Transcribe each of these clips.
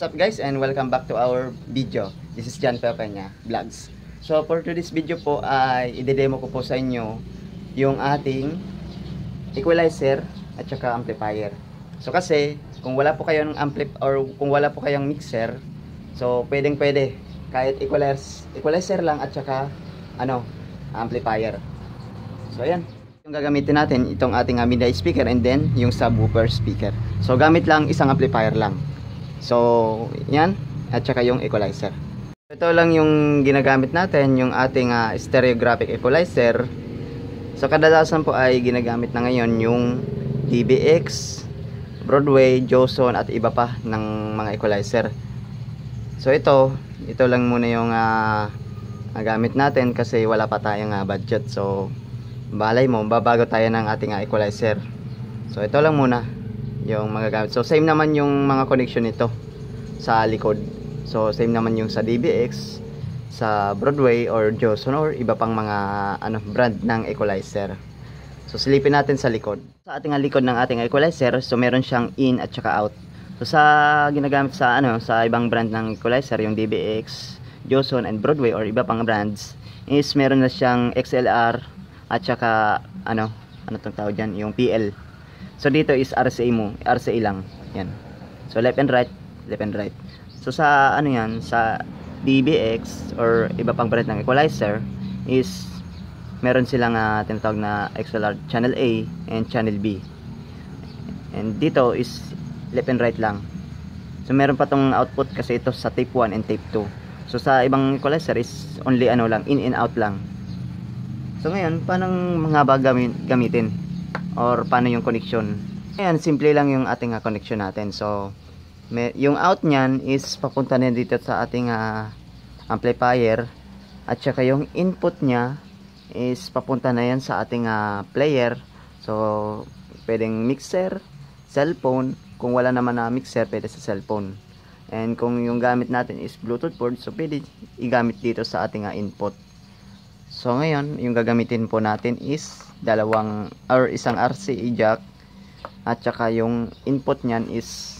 What's up guys and welcome back to our video. This is John Pepenya Vlogs. So for today's video po ay i-demo ko po sa inyo yung ating equalizer at saka amplifier. So kasi kung wala po kayong or kung wala po kayong mixer, so pwede kahit equalizer lang at saka amplifier. So ayan. Yung gagamitin natin itong ating mid-high speaker and then yung subwoofer speaker. So gamit lang isang amplifier lang. So yan at saka yung equalizer. Ito lang yung ginagamit natin, yung ating stereographic equalizer. So kadalasan po ay ginagamit na ngayon yung DBX, Broadway, Joson at iba pa ng mga equalizer. So ito lang muna yung gamit natin kasi wala pa tayong budget. So balay mo, babago tayo ng ating equalizer. So ito lang muna yung mga gamit. So same naman yung mga connection nito sa likod. So same naman yung sa DBX, sa Broadway or Joson or iba pang mga brand ng equalizer. So silipin natin sa likod. Sa ating likod ng ating equalizer, so meron siyang in at saka out. So sa ginagamit sa sa ibang brand ng equalizer, yung DBX, Joson and Broadway or iba pang brands, is meron na siyang XLR at saka ano tong tawag diyan, yung PL. So dito is RCA lang. Yan. So left and right. So sa sa DBX or iba pang brand ng equalizer is meron silang tinatawag na XLR channel A and channel B. And dito is left and right lang. So meron pa tong output kasi ito sa tape 1 and tape 2. So sa ibang equalizer is only lang, in and out lang. So ngayon, paano mga ba gamitin? Or paano yung connection? Ayan, simple lang yung ating connection natin. So, yung out nyan is papunta na dito sa ating amplifier. At saka yung input nya is papunta na yan sa ating player. So, pwedeng mixer, cellphone. Kung wala naman na mixer, pwede sa cellphone. And kung yung gamit natin is Bluetooth port, so pwede igamit dito sa ating input. So ngayon, yung gagamitin po natin is isang RCA jack at saka yung input niyan is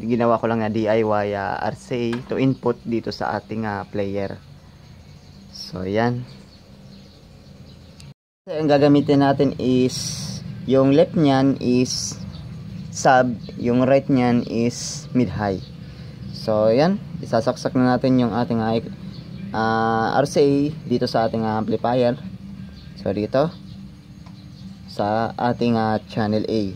ginawa ko lang na DIY RCA to input dito sa ating player. So yan. So yung gagamitin natin is yung left niyan is sub, yung right niyan is mid-high. So yan, isasaksak na natin yung ating RCA dito sa ating amplifier. So dito sa ating channel A.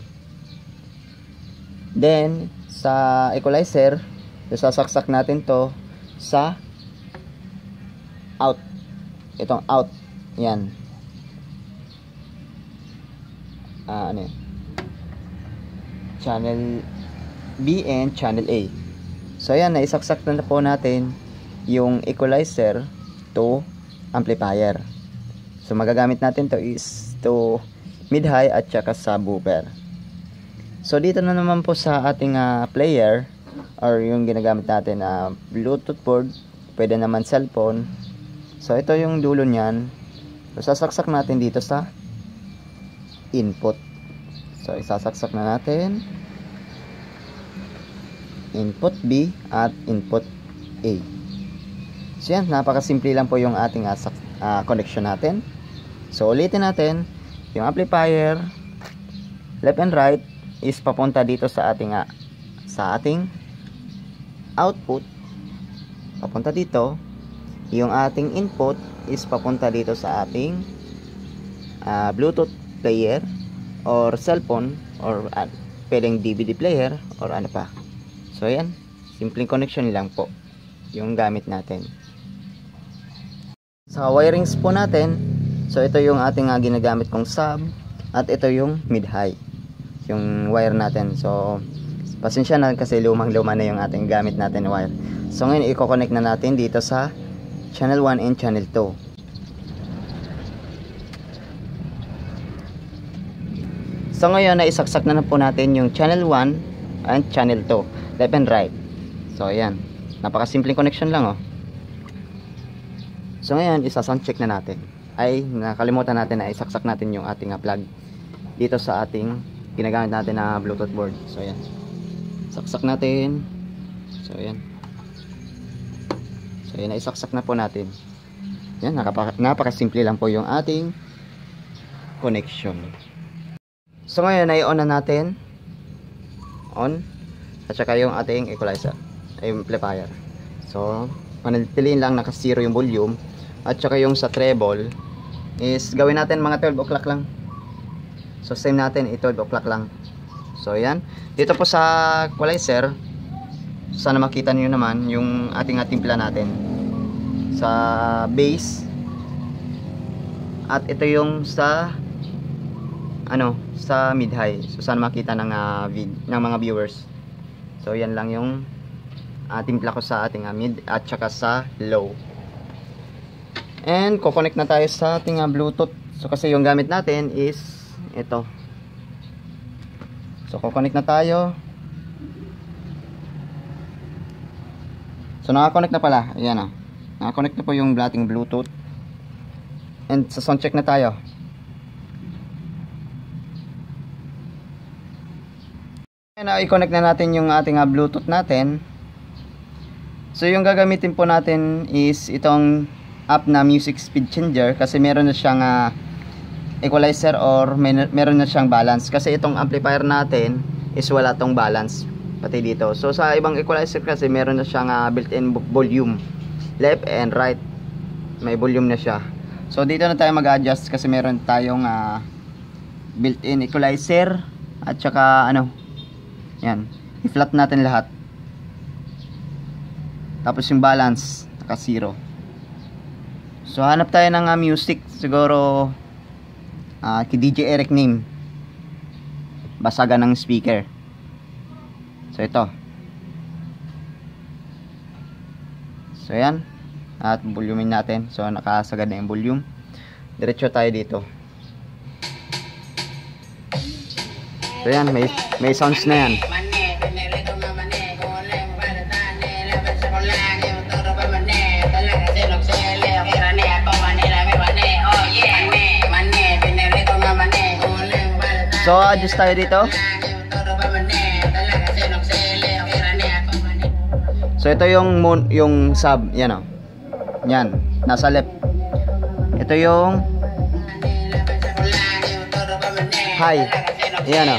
Then sa equalizer, sasaksak natin to sa out. Itong out. Yan. Channel B and channel A. So yan, naisaksak na po natin yung equalizer to amplifier. So magagamit natin to is to mid-high at saka subwoofer. So dito na naman po sa ating player or yung ginagamit natin na Bluetooth board, pwede naman cellphone. So ito yung dulo niyan. So sasaksak natin dito sa input. So isasaksak na natin input B at input A. So yan, napakasimple lang po yung ating connection natin. So ulitin natin, yung amplifier left and right is papunta dito sa ating output, papunta dito. Yung ating input is papunta dito sa ating Bluetooth player or cellphone or pwedeng DVD player or ano pa. So yan, simpleng connection lang po yung gamit natin. Sa wirings po natin, so ito yung ating ginagamit kong sub at ito yung mid-high, yung wire natin. So pasensya na kasi lumang-luma na yung ating gamit natin wire. So ngayon i-connect na natin dito sa channel 1 and channel 2. So ngayon naisaksak na po natin yung channel 1 and channel 2, left and right. So ayan, napakasimpleng connection lang So ngayon, isa-sound check na natin. Ay, nakalimutan natin na isaksak natin yung ating plug dito sa ating ginagamit natin na Bluetooth board. So ayan. Saksak natin. So So yan. So yan, naisaksak na po natin. Yan, napakasimple lang po yung ating connection. So ngayon, i-on na natin. On. At saka yung ating equalizer, amplifier. So, manatiliin lang naka 0 yung volume. At saka yung sa treble is gawin natin mga 12 o'clock lang. So, same natin, 12 o'clock lang. So, yan. Dito po sa equalizer, sana makita niyo naman yung ating timpla natin sa bass. At ito yung sa sa mid-high. So, sana makita ng mga viewers. So, yan lang yung timpla ko sa ating mid at saka sa low. And, kukonect na tayo sa ating Bluetooth. So, kasi yung gamit natin is ito. So, kukonect na tayo. So, nakakonect na pala. Ayan o. Nakakonect na po yung ating Bluetooth. And, sa sound check na tayo. I-connect na natin yung ating Bluetooth natin. So yung gagamitin po natin is itong app na Music Speed Changer, kasi meron na siyang equalizer or meron na siyang balance. Kasi itong amplifier natin is wala tong balance pati dito. So sa ibang equalizer kasi meron na siyang built-in volume, left and right, may volume na siya. So dito na tayo mag-adjust kasi meron tayong built-in equalizer at saka yan, i-flat natin lahat. Tapos yung balance naka 0. So hanap tayo ng music, siguro kay DJ Eric name, basagan ng speaker. So ito. So yan, at volume natin. So nakasagad na yung volume. Diretso tayo dito. So yan, may sounds na yan. So adjust tayo dito. So ito yung sub, yan o. Yan, nasa left. Ito yung high. Yan o.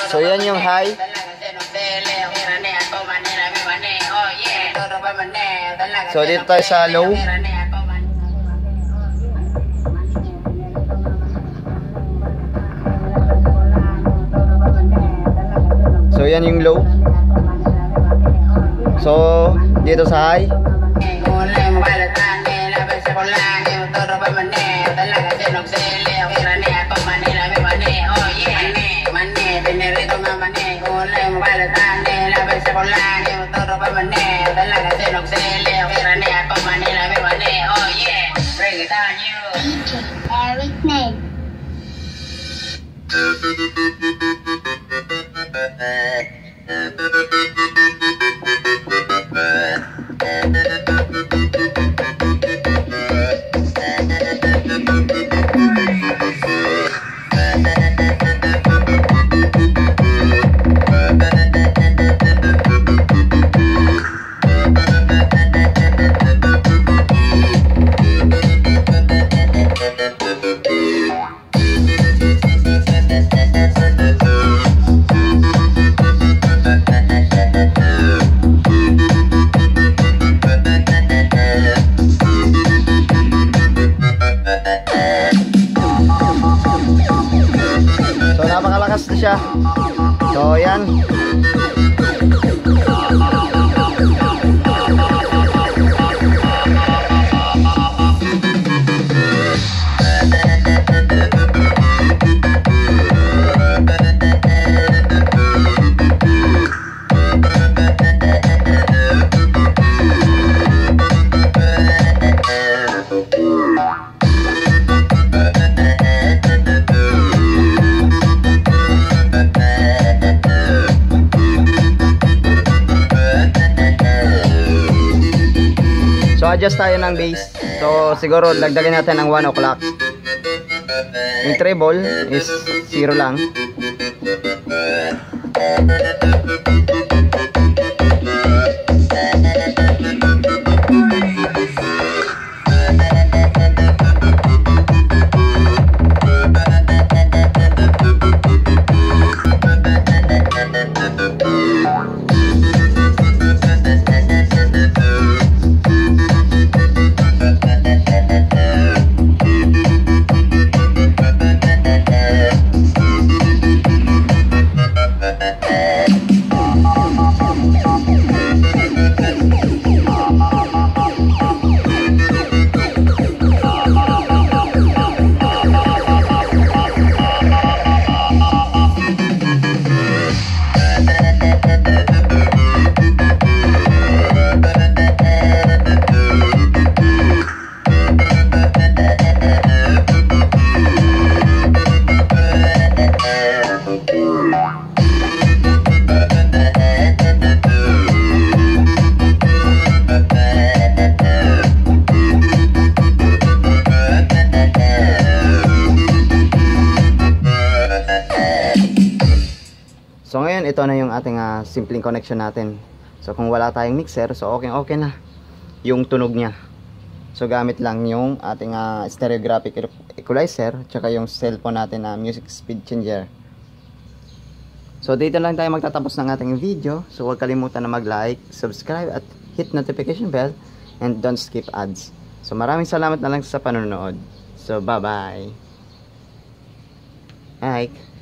So yan yung high. So dito tayo sa low. So yan yung low. So dito sa high. Eric name. Napakalakas na siya. So yan. So adjust tayo ng bass. So siguro dagdagan natin ng 1 o'clock. Yung treble is 0 lang. So ngayon, ito na yung ating simpleng connection natin. So kung wala tayong mixer, so okay na yung tunog niya. So gamit lang yung ating stereographic equalizer, tsaka yung cellphone natin na music speed changer. So dito lang tayo magtatapos ng ating video. So huwag kalimutan na mag-like, subscribe at hit notification bell, and don't skip ads. So maraming salamat na lang sa panonood. So bye bye. Bye.